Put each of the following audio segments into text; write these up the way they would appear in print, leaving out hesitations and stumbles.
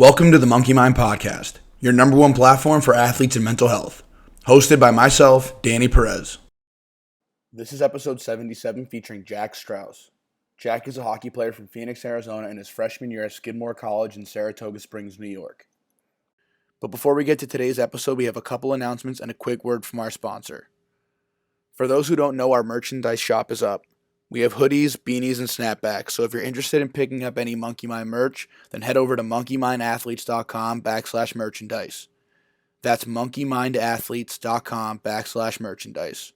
Welcome to the Monkey Mind Podcast, your number one platform for athletes and mental health. Hosted by myself, Danny Perez. This is episode 77 featuring Jack Strauss. Jack is a hockey player from Phoenix, Arizona, in his freshman year at Skidmore College in Saratoga Springs, New York. But before we get to today's episode, we have a couple announcements and a quick word from our sponsor. For those who don't know, our merchandise shop is up. We have hoodies, beanies, and snapbacks, so if you're interested in picking up any Monkey Mind merch, then head over to monkeymindathletes.com/merchandise. That's monkeymindathletes.com/merchandise.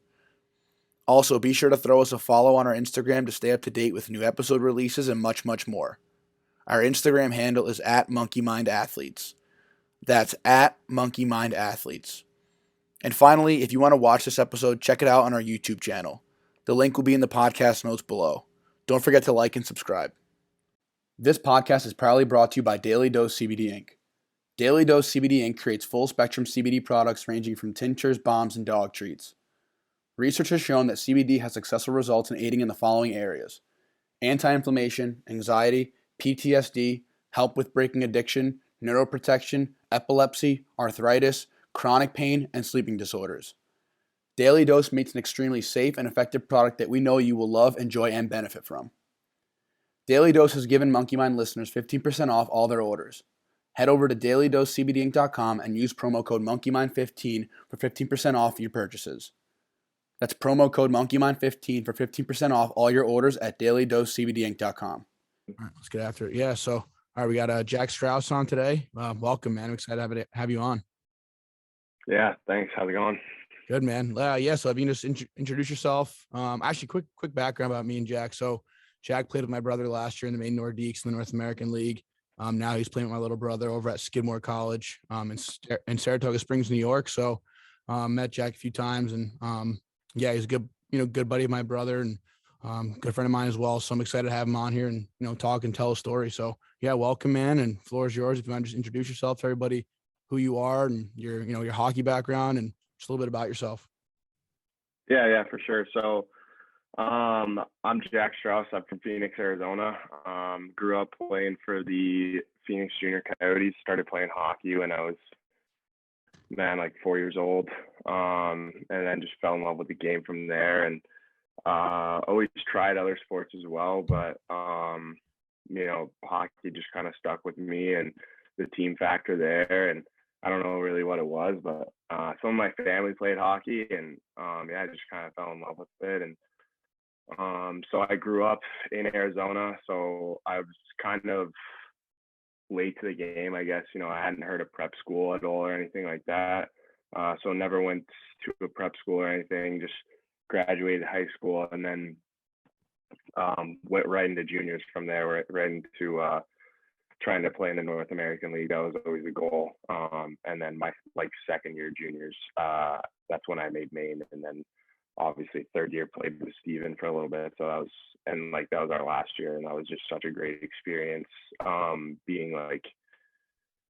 Also, be sure to throw us a follow on our Instagram to stay up to date with new episode releases and much, much more. Our Instagram handle is @monkeymindathletes. That's @monkeymindathletes. And finally, if you want to watch this episode, check it out on our YouTube channel. The link will be in the podcast notes below. Don't forget to like and subscribe. This podcast is proudly brought to you by Daily Dose CBD Inc. Daily Dose CBD Inc. creates full-spectrum CBD products ranging from tinctures, balms, and dog treats. Research has shown that CBD has successful results in aiding in the following areas: anti-inflammation, anxiety, PTSD, help with breaking addiction, neuroprotection, epilepsy, arthritis, chronic pain, and sleeping disorders. Daily Dose makes an extremely safe and effective product that we know you will love, enjoy, and benefit from. Daily Dose has given Monkey Mind listeners 15% off all their orders. Head over to dailydosecbdinc.com and use promo code MonkeyMind15 for 15% off your purchases. That's promo code MonkeyMind15 for 15% off all your orders at dailydosecbdinc.com. All right, let's get after it. Yeah, so all right, we got Jack Strauss on today. Welcome, man. I'm excited to have you on. Yeah, thanks. How's it going? Good, man. Yeah, so if you can just introduce yourself. Actually, quick background about me and Jack. So Jack played with my brother last year in the Maine Nordiques in the North American League. Now he's playing with my little brother over at Skidmore College in Saratoga Springs, New York. So met Jack a few times, and yeah, he's a good buddy of my brother and good friend of mine as well. So I'm excited to have him on here and talk and tell a story. So yeah, welcome, man, and floor is yours. If you want to just introduce yourself to everybody, who you are and your hockey background and just a little bit about yourself. Yeah, for sure. So I'm Jack Strauss. I'm from Phoenix, Arizona. Grew up playing for the Phoenix Junior Coyotes. Started playing hockey when I was, like 4 years old. And then just fell in love with the game from there. And always tried other sports as well, but hockey just kind of stuck with me and the team factor there. And I don't know really what it was, but some of my family played hockey, and I just kind of fell in love with it. And so I grew up in Arizona, so I was kind of late to the game, I guess. I hadn't heard of prep school at all or anything like that, so never went to a prep school or anything. Just graduated high school, and then went right into juniors from there, right into trying to play in the North American League. That was always the goal. And then my second year juniors, that's when I made Maine, and then obviously third year played with Steven for a little bit. So that was our last year, and that was just such a great experience. Being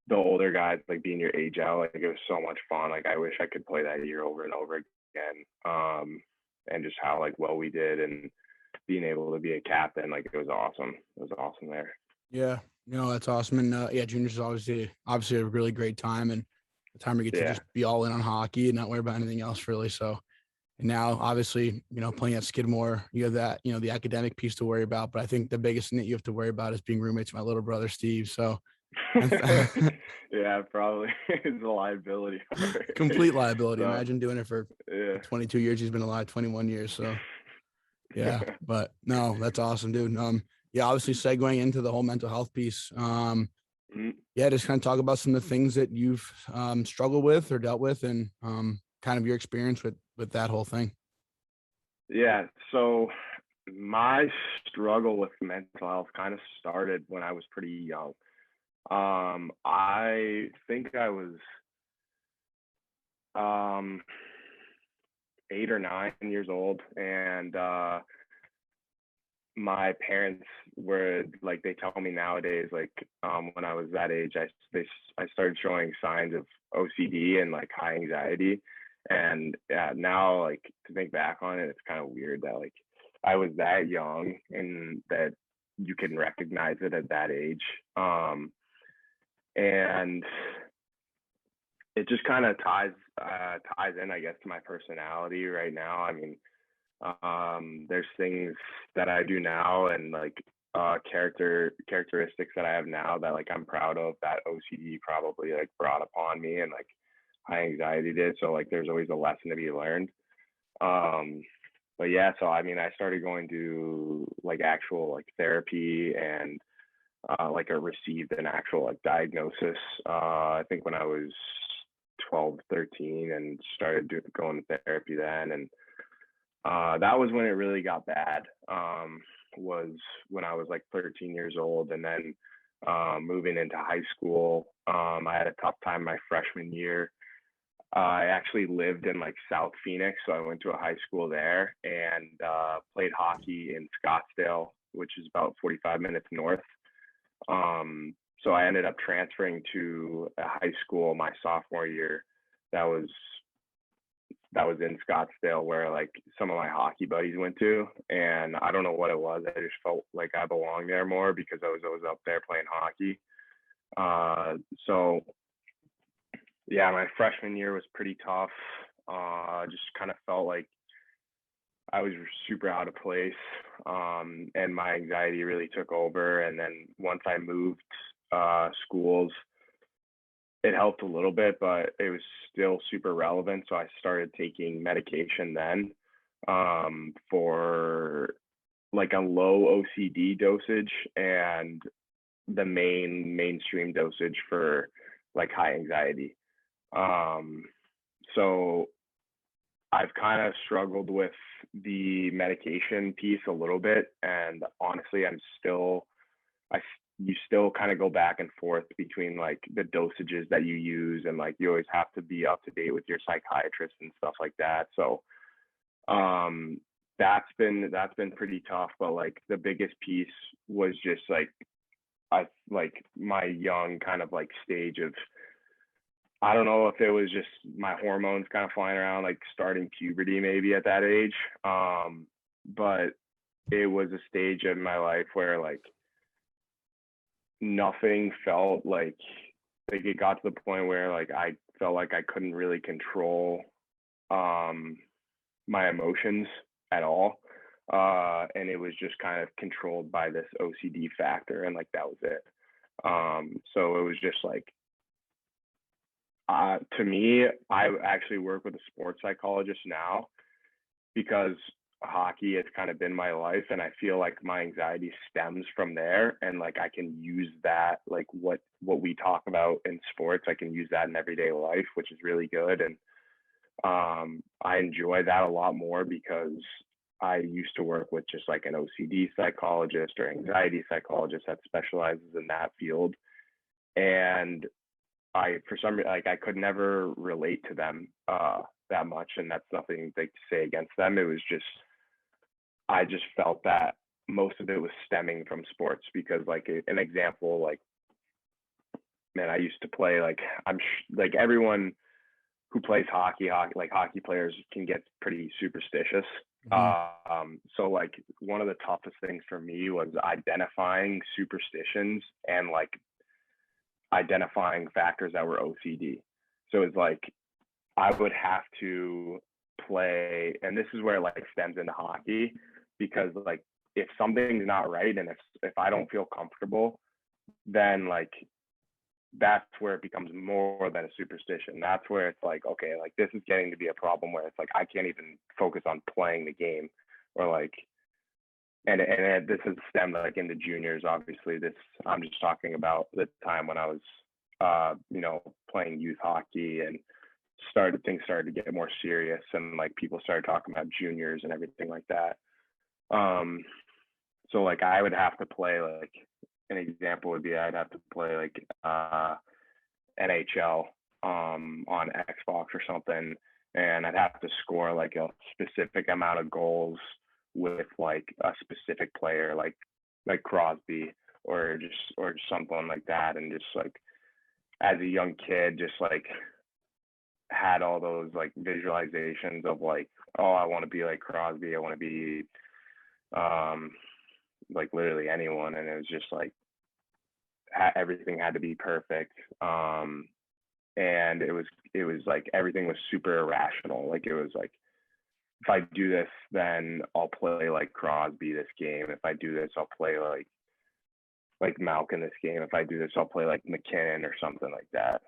the older guys, being your age out, it was so much fun. I wish I could play that year over and over again. And just how well we did, and being able to be a captain, it was awesome. It was awesome there. Yeah, that's awesome. And juniors is obviously a really great time, and the time you get to just be all in on hockey and not worry about anything else really. So, and now obviously, playing at Skidmore, you have that, the academic piece to worry about, but I think the biggest thing that you have to worry about is being roommates with my little brother, Steve. So yeah, probably it's a liability. Complete liability. So, imagine doing it for 22 years. He's been alive 21 years. So yeah, but no, that's awesome, dude. Obviously segueing into the whole mental health piece. Just kind of talk about some of the things that you've struggled with or dealt with, and kind of your experience with that whole thing. Yeah. So my struggle with mental health kind of started when I was pretty young. I think I was 8 or 9 years old, and my parents were they tell me nowadays, when I was that age, I started showing signs of OCD and high anxiety. And now to think back on it, it's kind of weird that I was that young and that you can recognize it at that age. and it just kind of ties in, I guess, to my personality right now. I mean, there's things that I do now and like characteristics that I have now that like I'm proud of that OCD probably like brought upon me and like high anxiety did. So like there's always a lesson to be learned. But yeah, so I mean, I started going to like actual like therapy and like I received an actual like diagnosis. I think when I was 12, 13, and started going to therapy then, and that was when it really got bad. Was when I was like 13 years old, and then moving into high school. I had a tough time my freshman year. I actually lived in like South Phoenix, so I went to a high school there and played hockey in Scottsdale, which is about 45 minutes north. So I ended up transferring to a high school my sophomore year that was in Scottsdale, where like some of my hockey buddies went to, and I don't know what it was. I just felt like I belonged there more because I was always up there playing hockey. So yeah, my freshman year was pretty tough. Just kind of felt like I was super out of place, and my anxiety really took over. And then once I moved schools, it helped a little bit, but it was still super relevant. So I started taking medication then for like a low OCD dosage and the mainstream dosage for like high anxiety. So I've kind of struggled with the medication piece a little bit, and honestly, you still kind of go back and forth between like the dosages that you use, and like you always have to be up to date with your psychiatrist and stuff like that. So that's been pretty tough, but like the biggest piece was just like my young kind of like stage of, I don't know if it was just my hormones kind of flying around, like starting puberty maybe at that age. But it was a stage in my life where like nothing felt like it got to the point where like I felt like I couldn't really control my emotions at all. And it was just kind of controlled by this OCD factor, and like that was it. So it was just like, to me, I actually work with a sports psychologist now because hockey has kind of been my life, and I feel like my anxiety stems from there, and like I can use that, like what we talk about in sports, I can use that in everyday life, which is really good. And I enjoy that a lot more because I used to work with just like an OCD psychologist or anxiety psychologist that specializes in that field, and for some reason, like I could never relate to them that much, and that's nothing to say against them. It was just, I just felt that most of it was stemming from sports, because like an example, like, man, I used to play, like like everyone who plays hockey, like hockey players can get pretty superstitious. So like one of the toughest things for me was identifying superstitions and like identifying factors that were OCD. So it's like I would have to play, and this is where it like stems into hockey, because like if something's not right and if I don't feel comfortable, then like that's where it becomes more than a superstition. That's where it's like, okay, like this is getting to be a problem where it's like I can't even focus on playing the game, or like, and this has stemmed like into juniors. Obviously, this, I'm just talking about the time when I was, playing youth hockey, and things started to get more serious, and like people started talking about juniors and everything like that. So like I would have to play, like an example would be I'd have to play like NHL on Xbox or something, and I'd have to score like a specific amount of goals with like a specific player, like Crosby or just something like that. And just like as a young kid, just like had all those like visualizations of like, oh, I want to be like Crosby, I want to be like literally anyone. And it was just like everything had to be perfect. And it was like everything was super irrational. Like it was like, if I do this, then I'll play like Crosby this game. If I do this, I'll play like Malkin this game. If I do this, I'll play like McKinnon or something like that.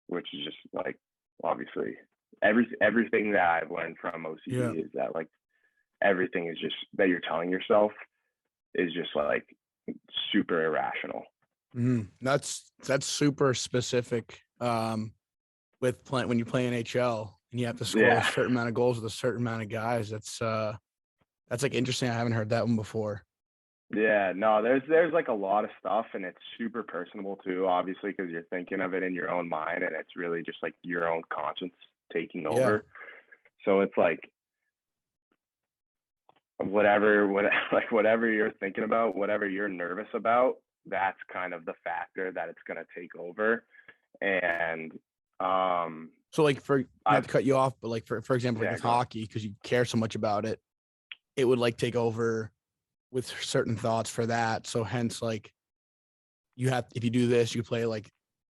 Which is just like, obviously everything that I've learned from OCD is that like everything is just that you're telling yourself is just like super irrational. That's super specific. With when you play NHL and you have to score a certain amount of goals with a certain amount of guys, that's like interesting. I haven't heard that one before. Yeah, no, there's like a lot of stuff, and it's super personable too, obviously, because you're thinking of it in your own mind, and it's really just like your own conscience taking over. So it's like whatever you're thinking about, whatever you're nervous about, that's kind of the factor that it's gonna take over. And so like not to cut you off, but like for example, like with hockey, because you care so much about it, it would like take over with certain thoughts for that. So hence, like if you do this, you play like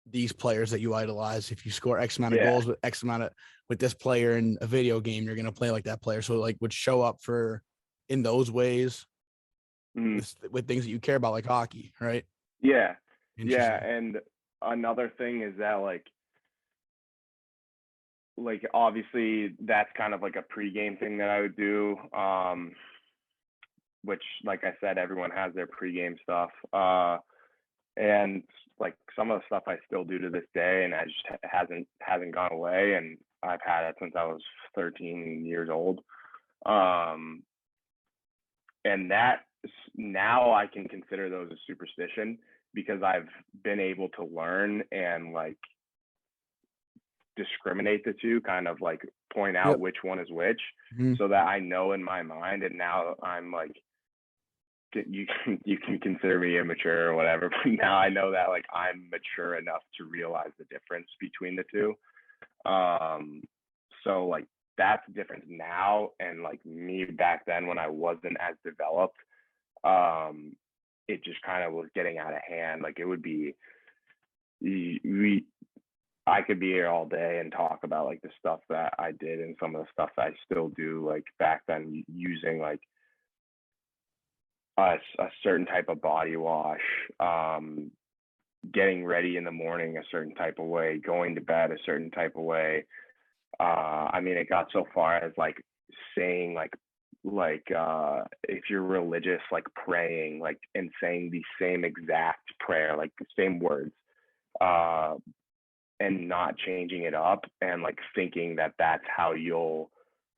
these players that you idolize. If you score X amount of goals with X amount of with this player in a video game, you're gonna play like that player. So like would show up in those ways with things that you care about, like hockey, right? Yeah. And another thing is that like obviously that's kind of like a pregame thing that I would do, which like I said, everyone has their pregame stuff, and like some of the stuff I still do to this day, and I just hasn't gone away, and I've had it since I was 13 years old, and that now I can consider those a superstition because I've been able to learn and like discriminate the two, kind of like point out which one is which, so that I know in my mind. And now I'm like, you can consider me immature or whatever, but now I know that like I'm mature enough to realize the difference between the two. So like that's the difference now, and like me back then when I wasn't as developed, it just kind of was getting out of hand. Like it would be, I could be here all day and talk about like the stuff that I did and some of the stuff that I still do, like back then, using like a certain type of body wash, getting ready in the morning a certain type of way, going to bed a certain type of way. I mean, it got so far as like saying like if you're religious, like praying like and saying the same exact prayer, like the same words, and not changing it up, and like thinking that that's how you'll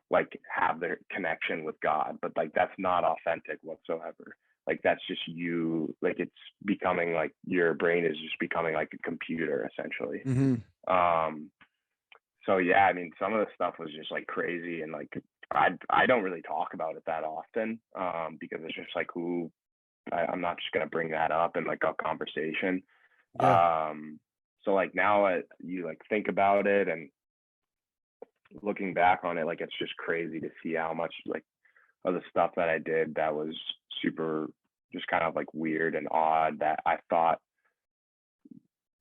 like have the connection with God, but like that's not authentic whatsoever. Like that's just you, like it's becoming like your brain is just becoming like a computer essentially. So yeah, I mean, some of the stuff was just like crazy, and like I don't really talk about it that often, because it's just like I'm not just gonna bring that up in like a conversation. So like now you like think about it, and looking back on it, like it's just crazy to see how much like of the stuff that I did that was super just kind of like weird and odd, that I thought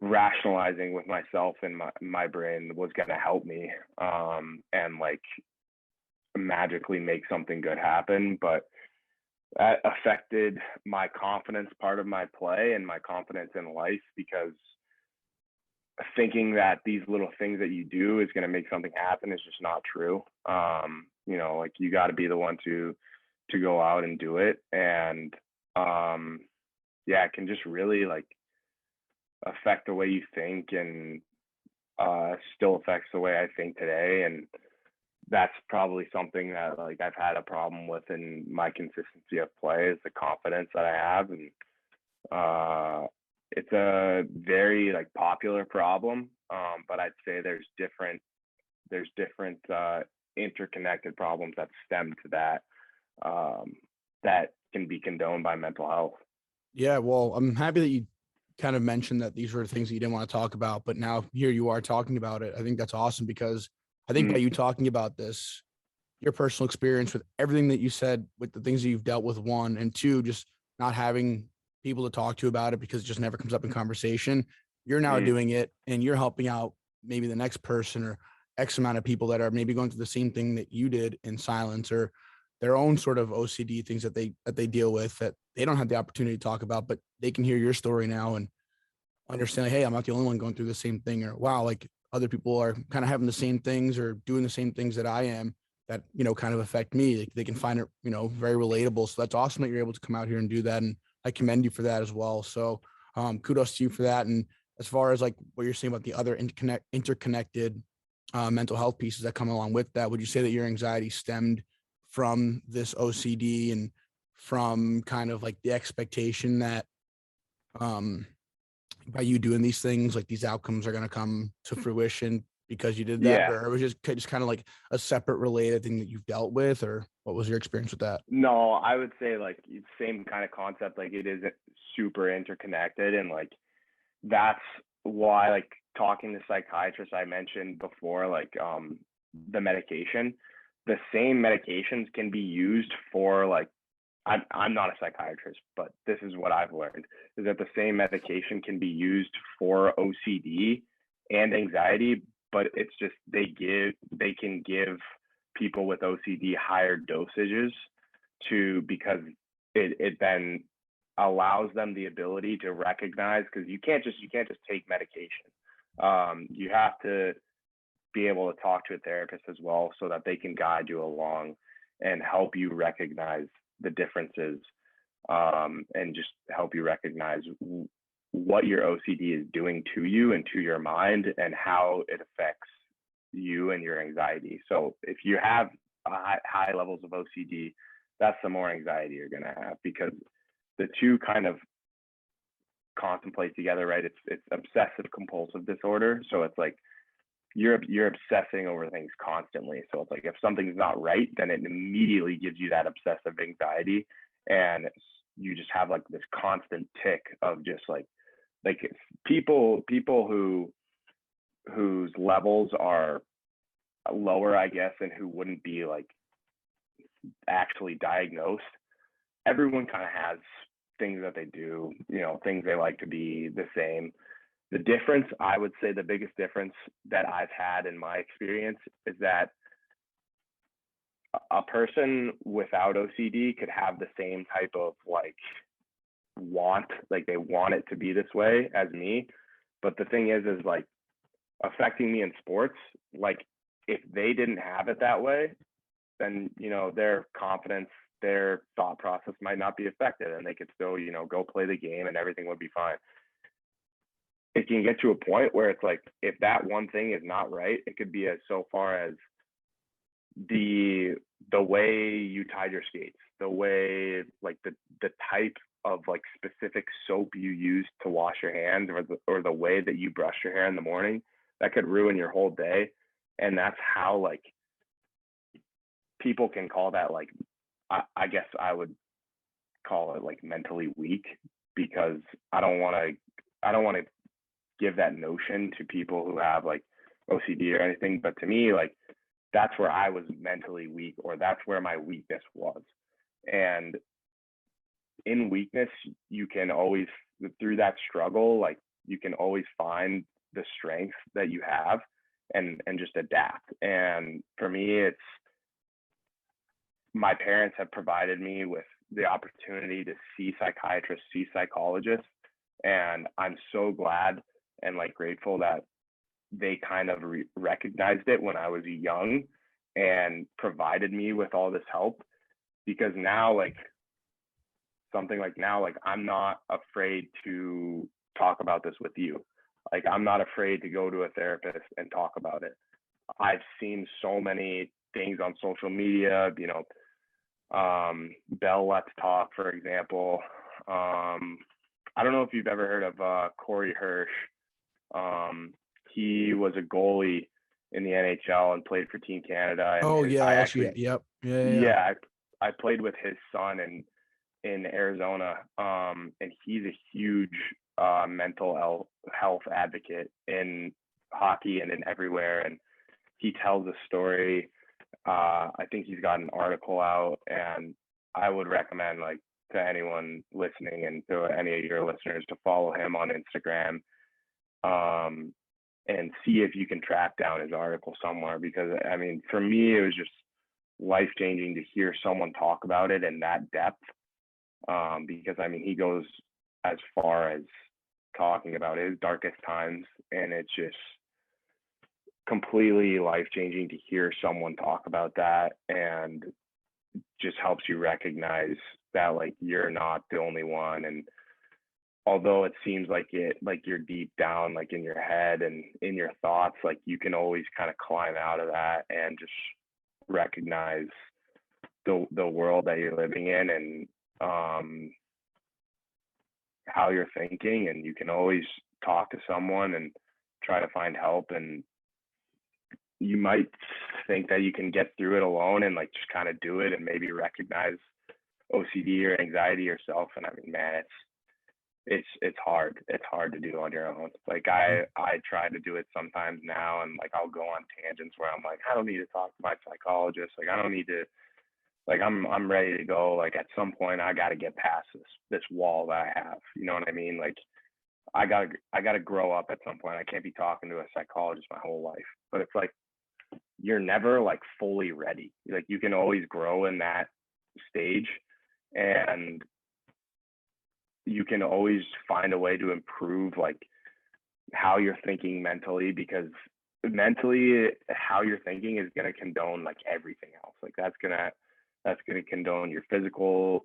rationalizing with myself in my brain was going to help me, and like magically make something good happen. But that affected my confidence part of my play and my confidence in life, because thinking that these little things that you do is going to make something happen is just not true. You know, like you got to be the one to go out and do it. And yeah, it can just really like affect the way you think, and still affects the way I think today. And that's probably something that like I've had a problem with in my consistency of play, is the confidence that I have. And it's a very like popular problem, but I'd say there's different interconnected problems that stem to that, that can be condoned by mental health. Yeah, well, I'm happy that you kind of mentioned that these were things that you didn't want to talk about, but now here you are talking about it. I think that's awesome, because I think by you talking about this, your personal experience with everything that you said, with the things that you've dealt with, one, and two, just not having people to talk to about it because it just never comes up in conversation. You're now Mm. doing it, and you're helping out maybe the next person or X amount of people that are maybe going through the same thing that you did in silence, or their own sort of OCD things that they deal with that they don't have the opportunity to talk about, but they can hear your story now and understand, like, hey, I'm not the only one going through the same thing, or wow, like other people are kind of having the same things or doing the same things that I am that, kind of affect me. They can find it, very relatable. So that's awesome that you're able to come out here and do that. And I commend you for that as well. So kudos to you for that. And as far as like what you're saying about the other interconnected mental health pieces that come along with that, would you say that your anxiety stemmed from this OCD and from kind of like the expectation that um, by you doing these things, like these outcomes are going to come to fruition because you did that, Yeah. or it was just kind of like a separate related thing that you've dealt with, or what was your experience with that? No, I would say like same kind of concept. Like it is super interconnected, and like that's why like talking to psychiatrists I mentioned before, like the medication, the same medications can be used for like I'm not a psychiatrist, but this is what I've learned is that the same medication can be used for OCD and anxiety, but it's just they can give people with OCD higher dosages because it then allows them the ability to recognize, because you can't just take medication. You have to be able to talk to a therapist as well so that they can guide you along and help you recognize the differences, and just help you recognize what your OCD is doing to you and to your mind and how it affects you and your anxiety. So if you have high levels of OCD, that's the more anxiety you're going to have, because the two kind of contemplate together, right? It's obsessive compulsive disorder. So it's like you're obsessing over things constantly. So it's like if something's not right, then it immediately gives you that obsessive anxiety, and you just have like this constant tick of just like people whose levels are lower, I guess, and who wouldn't be like actually diagnosed. Everyone kind of has things that they do, things they like to be the same. The difference, I would say the biggest difference that I've had in my experience is that a person without OCD could have the same type of like like they want it to be this way as me. But the thing is like affecting me in sports, like if they didn't have it that way, then, their confidence, their thought process might not be affected, and they could still, go play the game and everything would be fine. It can get to a point where it's like, if that one thing is not right, it could be as so far as the way you tied your skates, the way, like the type of like specific soap you use to wash your hands, or the way that you brush your hair in the morning, that could ruin your whole day. And that's how like people can call that, like, I guess I would call it like mentally weak, because I don't want to give that notion to people who have like OCD or anything. But to me, like, that's where I was mentally weak, or that's where my weakness was. And in weakness, you can always, through that struggle, like you can always find the strength that you have and just adapt. And for me, it's, my parents have provided me with the opportunity to see psychiatrists, see psychologists. And I'm so glad and like grateful that they kind of recognized it when I was young and provided me with all this help. Because now, like something like now, like I'm not afraid to talk about this with you. Like I'm not afraid to go to a therapist and talk about it. I've seen so many things on social media, Bell Let's Talk, for example. I don't know if you've ever heard of Corey Hirsch. He was a goalie in the NHL and played for Team Canada. And Oh yeah, I actually, yep, yeah. yeah, I played with his son in Arizona, and he's a huge mental health advocate in hockey and in everywhere. And he tells a story. I think he's got an article out, and I would recommend like anyone listening and to any of your listeners to follow him on Instagram, and see if you can track down his article somewhere, because I mean, for me, it was just life changing to hear someone talk about it in that depth. Because I mean, he goes as far as talking about his darkest times, and it's just completely life changing to hear someone talk about that, and just helps you recognize that like you're not the only one. And although it seems like you're deep down, like in your head and in your thoughts, like you can always kind of climb out of that and just recognize the world that you're living in, and how you're thinking, and you can always talk to someone and try to find help. And you might think that you can get through it alone and like just kind of do it and maybe recognize OCD or anxiety yourself. And I mean, man, it's hard. It's hard to do on your own. Like I try to do it sometimes now, and like I'll go on tangents where I'm like, I don't need to talk to my psychologist. Like I don't need to, like I'm ready to go. Like at some point I got to get past this wall that I have. You know what I mean? Like I gotta grow up at some point. I can't be talking to a psychologist my whole life. But it's like you're never like fully ready. Like you can always grow in that stage, and you can always find a way to improve like how you're thinking mentally, because mentally how you're thinking is going to condone like everything else. Like that's going to condone your physical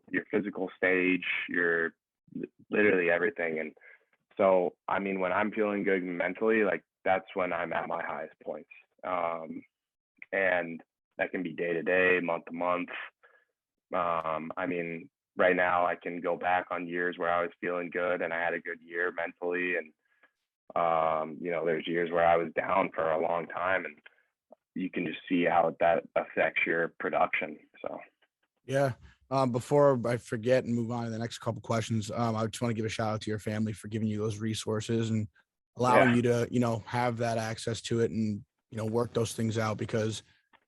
stage, your literally everything. And so I mean, when I'm feeling good mentally, like that's when I'm at my highest points. And that can be day to day, month to month. I mean, right now I can go back on years where I was feeling good and I had a good year mentally. And, you know, there's years where I was down for a long time, and you can just see how that affects your production. So, Yeah. Before I forget and move on to the next couple questions, I just want to give a shout out to your family for giving you those resources and allowing you to, you know, have that access to it and, you know, work those things out, because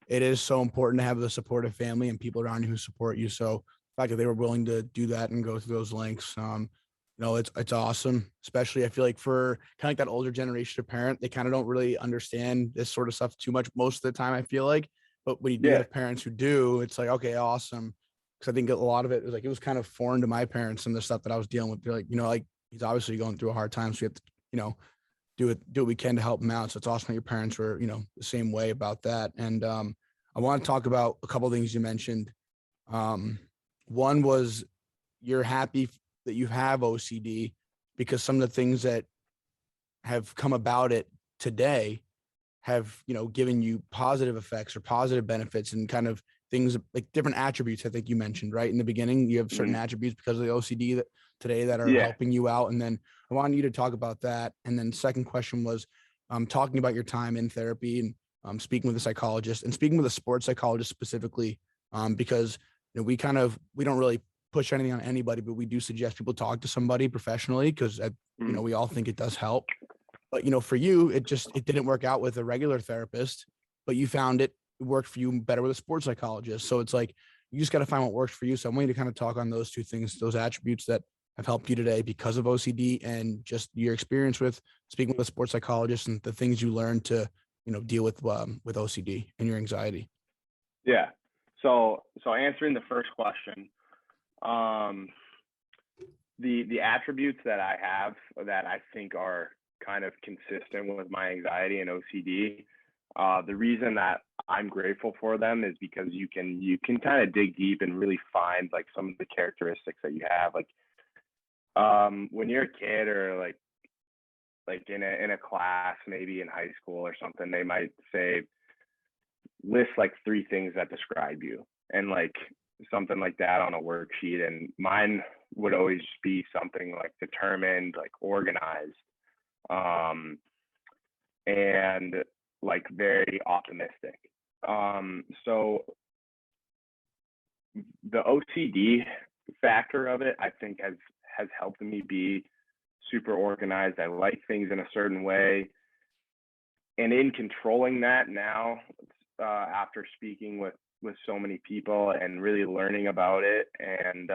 it is so important to have the supportive family and people around you who support you. So the fact that they were willing to do that and go through those links, you know, it's awesome. Especially I feel like for kind of like that older generation of parent, they kind of don't really understand this sort of stuff too much most of the time, I feel like. But when you do have parents who do, it's like, okay, awesome. Because I think a lot of it was like, it was kind of foreign to my parents and the stuff that I was dealing with. They're like, you know, like he's obviously going through a hard time, so we have to, you know, do what we can to help him out. So it's awesome that your parents were, you know, the same way about that. And I want to talk about a couple of things you mentioned. One was you're happy that you have OCD because some of the things that have come about it today have, you know, given you positive effects or positive benefits and kind of things like different attributes. I think you mentioned right in the beginning, you have certain attributes because of the OCD that today that are helping you out. And then I wanted you to talk about that. And then second question was talking about your time in therapy and speaking with a psychologist and speaking with a sports psychologist specifically, because you know, we don't really push anything on anybody, but we do suggest people talk to somebody professionally because you know, we all think it does help. But you know, for you, it didn't work out with a regular therapist, but you found it worked for you better with a sports psychologist. So it's like you just got to find what works for you. So I want you to kind of talk on those two things, those attributes that have helped you today because of OCD, and just your experience with speaking with a sports psychologist and the things you learned to, you know, deal with OCD and your anxiety. Yeah. So answering the first question, the attributes that I have that I think are kind of consistent with my anxiety and OCD, the reason that I'm grateful for them is because you can kind of dig deep and really find like some of the characteristics that you have. Like when you're a kid or like in a class, maybe in high school or something, they might say list like 3 things that describe you, and like something like that on a worksheet. And mine would always be something like determined, like organized, and like very optimistic. So the OCD factor of it, I think has helped me be super organized. I like things in a certain way. And in controlling that now, after speaking with so many people and really learning about it, and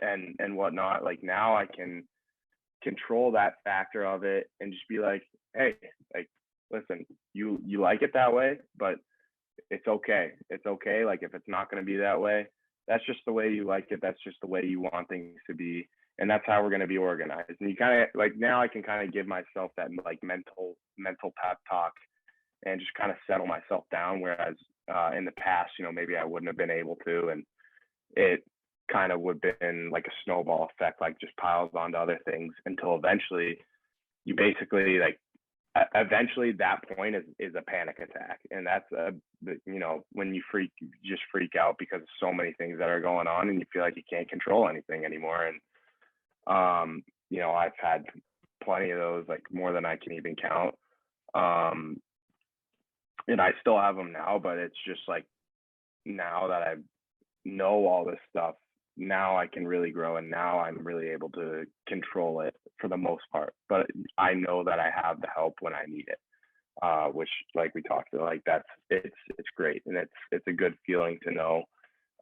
and whatnot. Like now I can control that factor of it and just be like, hey, like, listen, you like it that way, but it's okay. It's okay. Like if it's not going to be that way, that's just the way you like it. That's just the way you want things to be. And that's how we're going to be organized. And you kind of like, now I can kind of give myself that like mental pep talk and just kind of settle myself down. Whereas in the past, you know, maybe I wouldn't have been able to, and it kind of would have been like a snowball effect, like just piles onto other things until eventually you basically like, eventually that point is a panic attack. And that's you know, when you just freak out because of so many things that are going on and you feel like you can't control anything anymore. And you know, I've had plenty of those, like more than I can even count. And I still have them now, but it's just like, now that I know all this stuff, now I can really grow, and now I'm really able to control it for the most part. But I know that I have the help when I need it, which, like we talked about, like it's great, and it's a good feeling to know,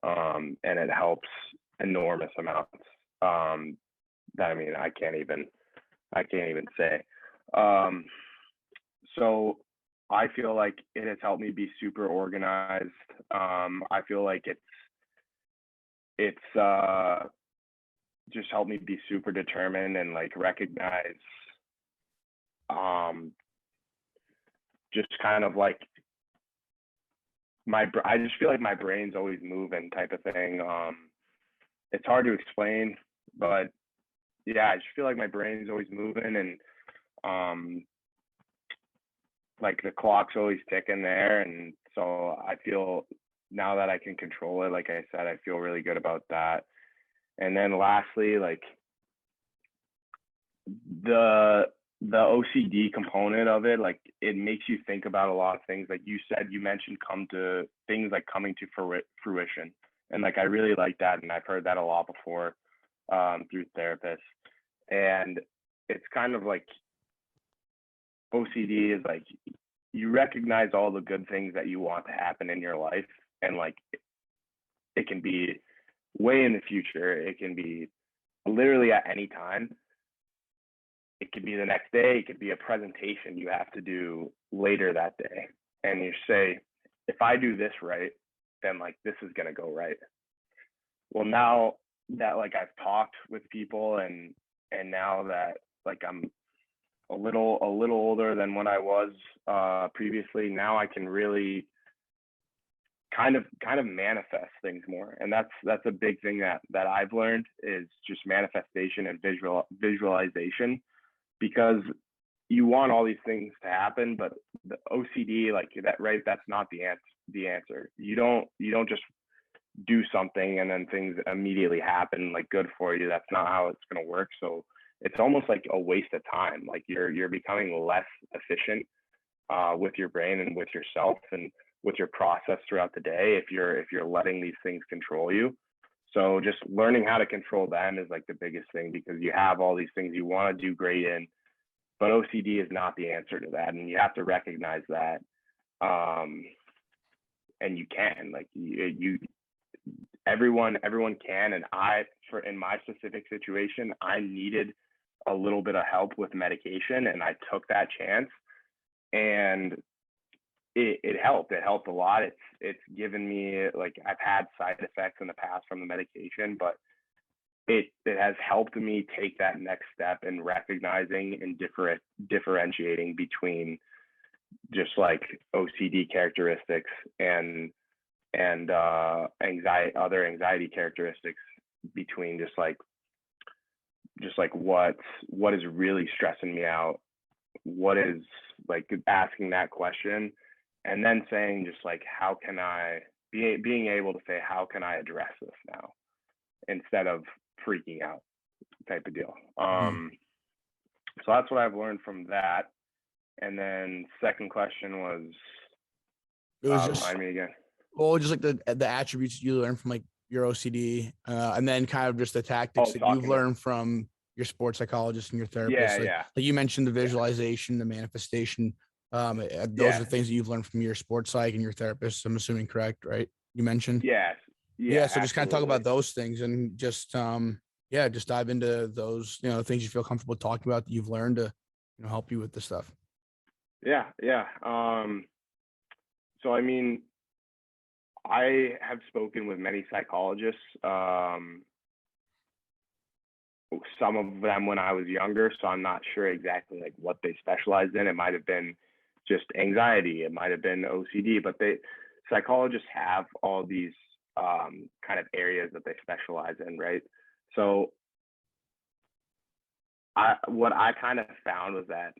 and it helps enormous amounts. That, I mean, I can't even say. So I feel like it has helped me be super organized. I feel like it's just helped me be super determined and like recognize just kind of like I just feel like my brain's always moving type of thing. It's hard to explain, but yeah, I just feel like my brain's always moving, and like the clock's always ticking there. And so I feel, now that I can control it, like I said, I feel really good about that. And then lastly, like the OCD component of it, like it makes you think about a lot of things. Like you said, you mentioned coming to fruition. And like, I really like that. And I've heard that a lot before through therapists. And it's kind of like, OCD is like, you recognize all the good things that you want to happen in your life. And like, it can be way in the future. It can be literally at any time. It could be the next day. It could be a presentation you have to do later that day. And you say, if I do this right, then like, this is going to go right. Well, now that like I've talked with people, and now that like I'm a little older than when I was previously, now I can really kind of manifest things more. And that's a big thing that I've learned, is just manifestation and visualization, because you want all these things to happen, but the OCD, like that, right, that's not the answer. You don't just do something and then things immediately happen like good for you. That's not how it's going to work. So it's almost like a waste of time. Like you're becoming less efficient with your brain and with yourself and with your process throughout the day if you're letting these things control you. So just learning how to control them is like the biggest thing, because you have all these things you want to do great in, but OCD is not the answer to that, and you have to recognize that. And you can, like, everyone can. And in my specific situation, I needed a little bit of help with medication, and I took that chance, and it helped. It helped a lot. It's given me, like, I've had side effects in the past from the medication, but it has helped me take that next step in recognizing and differentiating between just like OCD characteristics and other anxiety characteristics, between just like what is really stressing me out, what is, like, asking that question, and then saying just like, how can I being able to say, how can I address this now, instead of freaking out type of deal. So that's what I've learned from that. And then second question was, it was just, remind me again. well, just like the attributes you learn from like your OCD, and then kind of just the tactics that you've learned from your sports psychologist and your therapist. Like you mentioned the visualization, the manifestation. Those are things that you've learned from your sports psych and your therapist, I'm assuming, correct? Right? You mentioned. Yes. Yeah. Yeah, So just kind of talk absolutely. about those things and just, just dive into those, things you feel comfortable talking about that you've learned to, help you with this stuff. Yeah, yeah. So I mean, I have spoken with many psychologists. Some of them when I was younger, so I'm not sure exactly like what they specialized in. It might have been just anxiety, it might have been OCD, but psychologists have all these kind of areas that they specialize in, right? So what I kind of found was that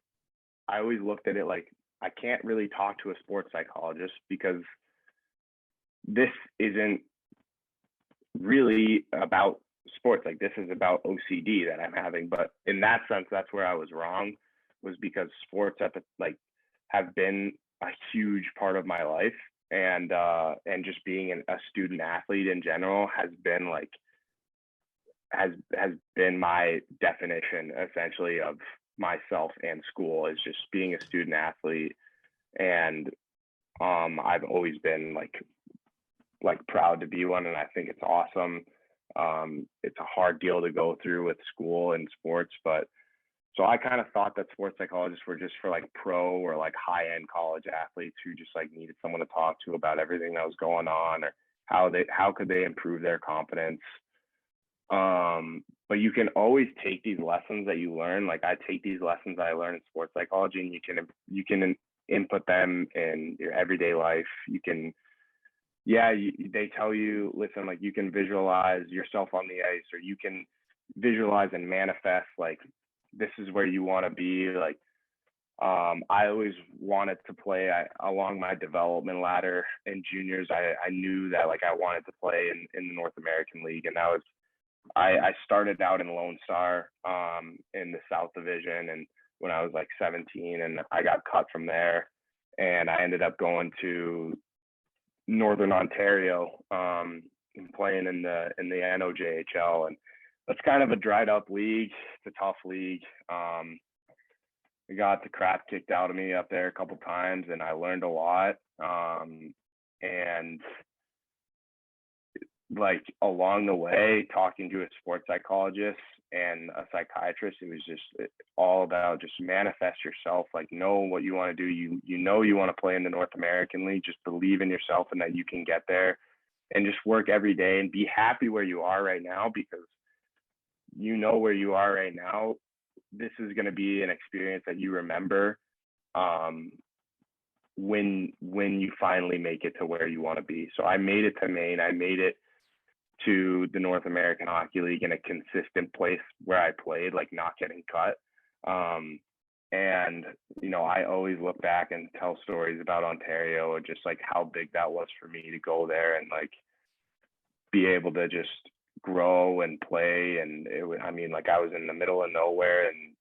I always looked at it like I can't really talk to a sports psychologist because this isn't really about sports. Like this is about OCD that I'm having. But in that sense, that's where I was wrong, was because sports have been a huge part of my life, and just being a student athlete in general has been my definition essentially of myself and school, is just being a student athlete. And I've always been like proud to be one, and I think it's awesome. It's a hard deal to go through with school and sports, but so I kind of thought that sports psychologists were just for like pro or like high end college athletes who just like needed someone to talk to about everything that was going on, or how could they improve their confidence. But you can always take these lessons that you learn. Like I take these lessons that I learned in sports psychology, and you can input them in your everyday life. You can, yeah, they tell you, listen, like you can visualize yourself on the ice, or you can visualize and manifest like this is where you want to be. Like I always wanted to play along my development ladder in juniors. I knew that like I wanted to play in the North American League, and that was I started out in Lone Star in the South Division, and when I was like 17, and I got cut from there, and I ended up going to Northern Ontario, and playing in the NOJHL, and that's kind of a dried up league. It's a tough league. I got the crap kicked out of me up there a couple times, and I learned a lot. And like along the way, talking to a sports psychologist and a psychiatrist, it was just all about just manifest yourself, like know what you want to do. You know you want to play in the North American League. Just believe in yourself and that you can get there, and just work every day and be happy where you are right now, because you know where you are right now. This is going to be an experience that you remember when you finally make it to where you want to be. So I made it to Maine. I made it to the North American Hockey League in a consistent place where I played, like not getting cut. And I always look back and tell stories about Ontario, and just like how big that was for me to go there and like be able to just grow and play. And I mean, like I was in the middle of nowhere in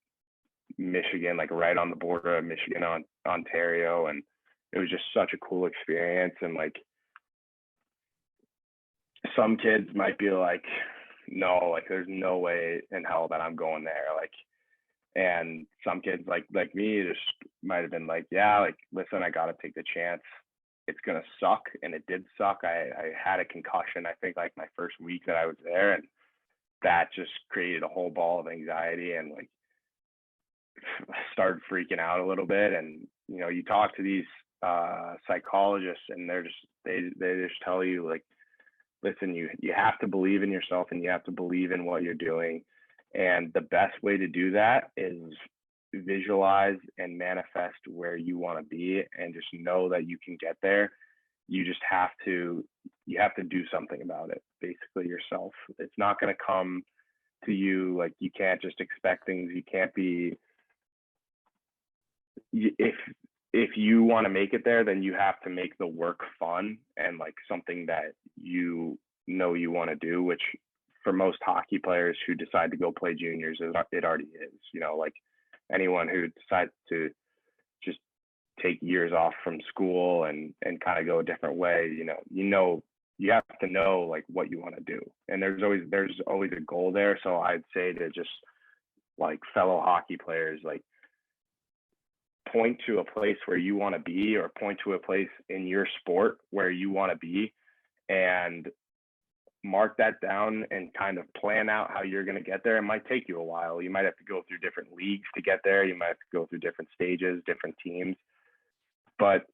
Michigan, like right on the border of Michigan on Ontario, and it was just such a cool experience. And like some kids might be like, no, like there's no way in hell that I'm going there. Like, and some kids like me just might have been like, yeah, like listen, I gotta take the chance. It's gonna suck, and it did suck. I had a concussion, I think, like my first week that I was there, and that just created a whole ball of anxiety, and like started freaking out a little bit. And you talk to these psychologists, and they just tell you like, listen, you have to believe in yourself, and you have to believe in what you're doing. And the best way to do that is visualize and manifest where you want to be, and just know that you can get there. You just have to do something about it, basically yourself. It's not going to come to you. Like you can't just expect things. You can't be, if you want to make it there, then you have to make the work fun and like something that you want to do, which for most hockey players who decide to go play juniors, it already is. Like anyone who decides to just take years off from school and kind of go a different way, you have to know like what you want to do, and there's always a goal there. So I'd say to just like fellow hockey players, like point to a place where you want to be, or point to a place in your sport where you want to be, and mark that down and kind of plan out how you're going to get there. It might take you a while. You might have to go through different leagues to get there. You might have to go through different stages, different teams, but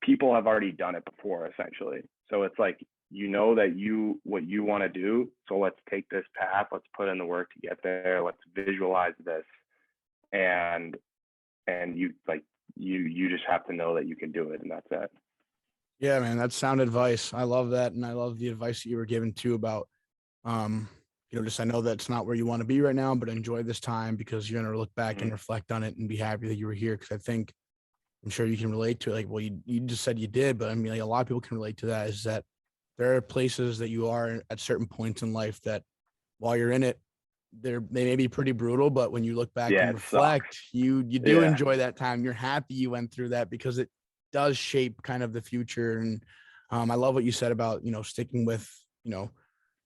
people have already done it before, essentially. So it's like, you know that what you want to do. So let's take this path. Let's put in the work to get there. Let's visualize this. And you just have to know that you can do it, and that's it. Yeah, man, that's sound advice. I love that. And I love the advice that you were given too about, just, I know that's not where you want to be right now, but enjoy this time because you're going to look back and reflect on it and be happy that you were here. Cause I'm sure you can relate to it. Like, well, you just said you did, but I mean, like a lot of people can relate to that, is that there are places that you are at certain points in life that while you're in it, they may be pretty brutal, but when you look back and reflect, you do enjoy that time. You're happy you went through that because it does shape kind of the future. And I love what you said about, sticking with,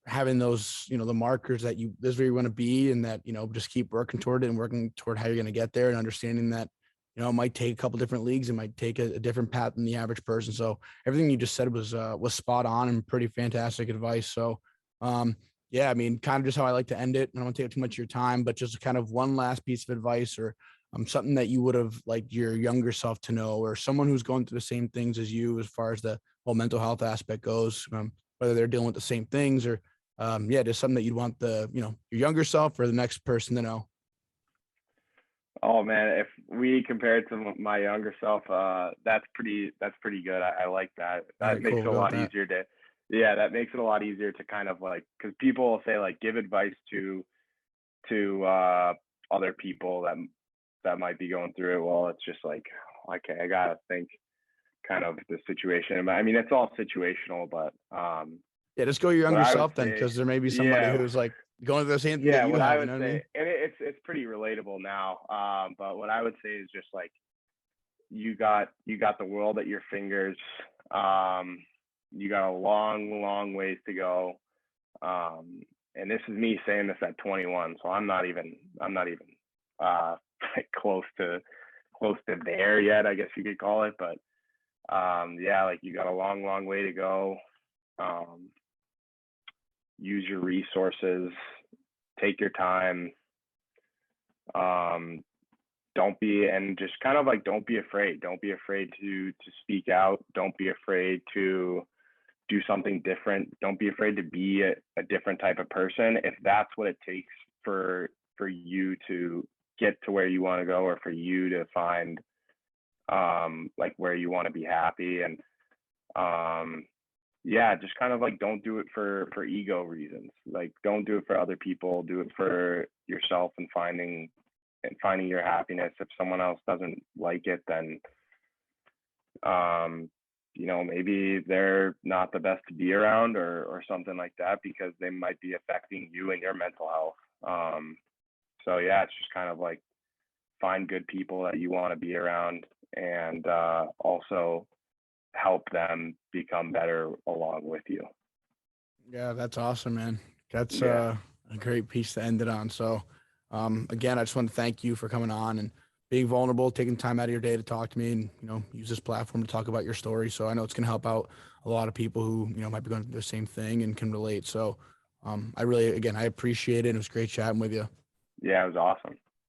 having those, the markers that this is where you want to be, and that, just keep working toward it and working toward how you're going to get there, and understanding that, it might take a couple different leagues. It might take a different path than the average person. So everything you just said was spot on and pretty fantastic advice. So, yeah, I mean, kind of just how I like to end it. I don't want to take up too much of your time, but just kind of one last piece of advice, or something that you would have liked your younger self to know, or someone who's going through the same things as you as far as the whole mental health aspect goes, whether they're dealing with the same things, or just something that you'd want your younger self or the next person to know. Oh man, if we compare it to my younger self, that's pretty good. I like that. That makes it a lot easier to, that makes it a lot easier to kind of like, because people will say like, give advice to other people that might be going through it. Well, it's just like, okay, I gotta think kind of the situation. I mean, it's all situational, but just go your younger self then, because there may be somebody who's like going through the same thing that you have. You know what I mean? And it's pretty relatable now. But what I would say is just like, you got the world at your fingers. You got a long ways to go. And this is me saying this at 21, so I'm not even like close to there yet, I guess you could call it. But like you got a long way to go. Use your resources, take your time. Don't be afraid. Don't be afraid to speak out. Don't be afraid to do something different. Don't be afraid to be a different type of person. If that's what it takes for you to get to where you want to go, or for you to find like where you want to be happy. And just kind of like, don't do it for ego reasons. Like, don't do it for other people. Do it for yourself and finding your happiness. If someone else doesn't like it, then maybe they're not the best to be around, or something like that, because they might be affecting you and your mental health. It's just kind of like, find good people that you want to be around, and also help them become better along with you. Yeah, that's awesome, man. That's a great piece to end it on. So again, I just want to thank you for coming on and being vulnerable, taking time out of your day to talk to me, and use this platform to talk about your story. So I know it's going to help out a lot of people who might be going through the same thing and can relate. So I appreciate it. It was great chatting with you. Yeah, it was awesome.